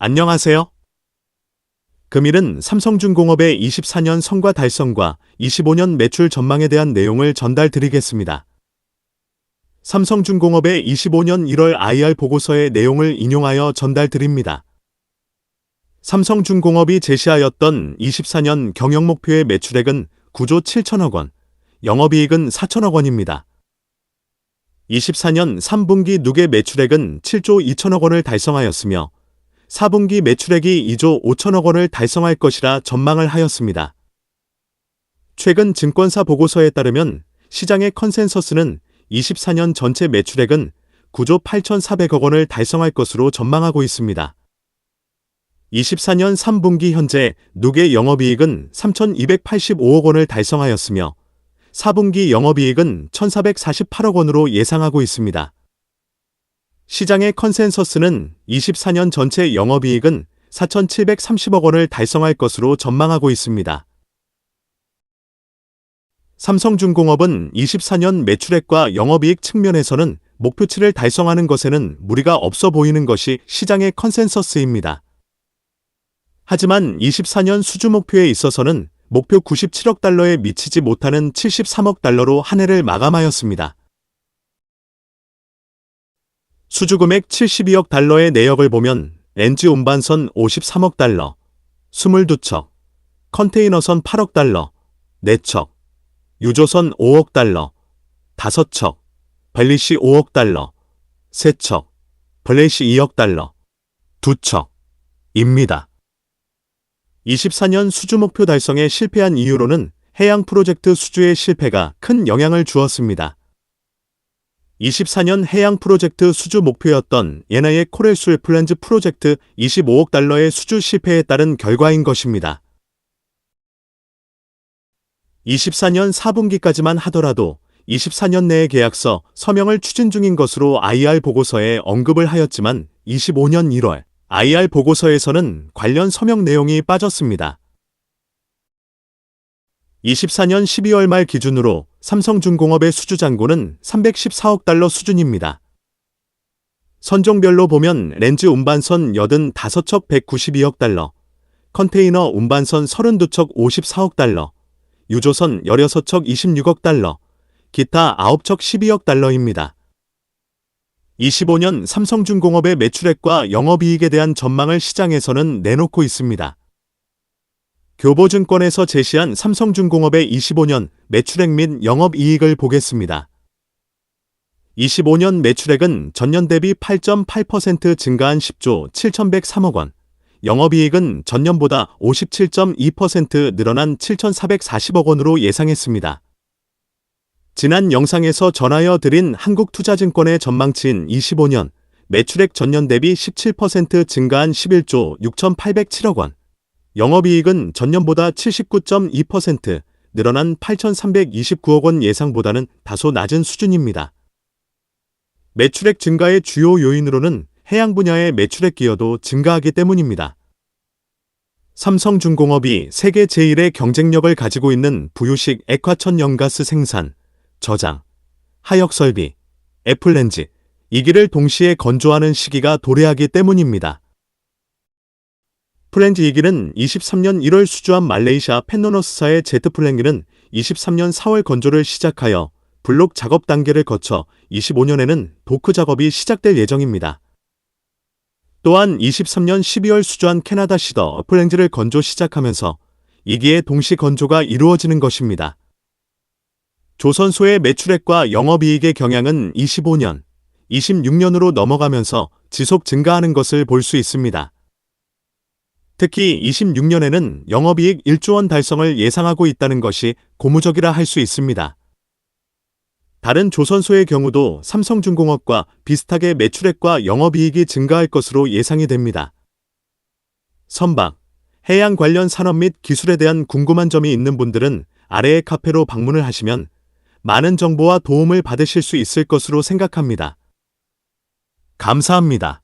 안녕하세요. 금일은 삼성중공업의 24년 성과 달성과 25년 매출 전망에 대한 내용을 전달드리겠습니다. 삼성중공업의 25년 1월 IR 보고서의 내용을 인용하여 전달드립니다. 삼성중공업이 제시하였던 24년 경영목표의 매출액은 9조 7천억 원, 영업이익은 4천억 원입니다. 24년 3분기 누계 매출액은 7조 2천억 원을 달성하였으며 4분기 매출액이 2조 5천억 원을 달성할 것이라 전망을 하였습니다. 최근 증권사 보고서에 따르면 시장의 컨센서스는 24년 전체 매출액은 9조 8,400억 원을 달성할 것으로 전망하고 있습니다. 24년 3분기 현재 누계 영업이익은 3,285억 원을 달성하였으며 4분기 영업이익은 1,448억 원으로 예상하고 있습니다. 시장의 컨센서스는 24년 전체 영업이익은 4,730억 원을 달성할 것으로 전망하고 있습니다. 삼성중공업은 24년 매출액과 영업이익 측면에서는 목표치를 달성하는 것에는 무리가 없어 보이는 것이 시장의 컨센서스입니다. 하지만 24년 수주 목표에 있어서는 목표 97억 달러에 미치지 못하는 73억 달러로 한 해를 마감하였습니다. 수주금액 72억 달러의 내역을 보면 렌즈 운반선 53억 달러, 22척, 컨테이너선 8억 달러, 4척, 유조선 5억 달러, 5척, 벨리시 5억 달러, 3척, 블레이시 2억 달러, 2척입니다. 24년 수주 목표 달성에 실패한 이유로는 해양 프로젝트 수주의 실패가 큰 영향을 주었습니다. 24년 해양 프로젝트 수주 목표였던 예나의 코렐술 플랜즈 프로젝트 25억 달러의 수주 실패에 따른 결과인 것입니다. 24년 4분기까지만 하더라도 24년 내의 계약서 서명을 추진 중인 것으로 IR 보고서에 언급을 하였지만 25년 1월 IR 보고서에서는 관련 서명 내용이 빠졌습니다. 24년 12월 말 기준으로 삼성중공업의 수주 잔고는 314억 달러 수준입니다. 선종별로 보면 렌즈 운반선 85척 192억 달러, 컨테이너 운반선 32척 54억 달러, 유조선 16척 26억 달러, 기타 9척 12억 달러입니다. 25년 삼성중공업의 매출액과 영업이익에 대한 전망을 시장에서는 내놓고 있습니다. 교보증권에서 제시한 삼성중공업의 25년 매출액 및 영업이익을 보겠습니다. 25년 매출액은 전년 대비 8.8% 증가한 10조 7,103억 원, 영업이익은 전년보다 57.2% 늘어난 7,440억 원으로 예상했습니다. 지난 영상에서 전하여 드린 한국투자증권의 전망치인 25년 매출액 전년 대비 17% 증가한 11조 6,807억 원, 영업이익은 전년보다 79.2% 늘어난 8,329억 원 예상보다는 다소 낮은 수준입니다. 매출액 증가의 주요 요인으로는 해양 분야의 매출액 기여도 증가하기 때문입니다. 삼성중공업이 세계 제1의 경쟁력을 가지고 있는 부유식 액화천연가스 생산, 저장, 하역설비, 애플렌즈, 이기를 동시에 건조하는 시기가 도래하기 때문입니다. 플랭즈 2기는 23년 1월 수주한 말레이시아 펜노너스사의 제트플랭기는 23년 4월 건조를 시작하여 블록 작업 단계를 거쳐 25년에는 도크 작업이 시작될 예정입니다. 또한 23년 12월 수주한 캐나다 시더 플랭즈를 건조 시작하면서 2기의 동시 건조가 이루어지는 것입니다. 조선소의 매출액과 영업이익의 경향은 25년, 26년으로 넘어가면서 지속 증가하는 것을 볼 수 있습니다. 특히 26년에는 영업이익 1조 원 달성을 예상하고 있다는 것이 고무적이라 할 수 있습니다. 다른 조선소의 경우도 삼성중공업과 비슷하게 매출액과 영업이익이 증가할 것으로 예상이 됩니다. 선박, 해양 관련 산업 및 기술에 대한 궁금한 점이 있는 분들은 아래의 카페로 방문을 하시면 많은 정보와 도움을 받으실 수 있을 것으로 생각합니다. 감사합니다.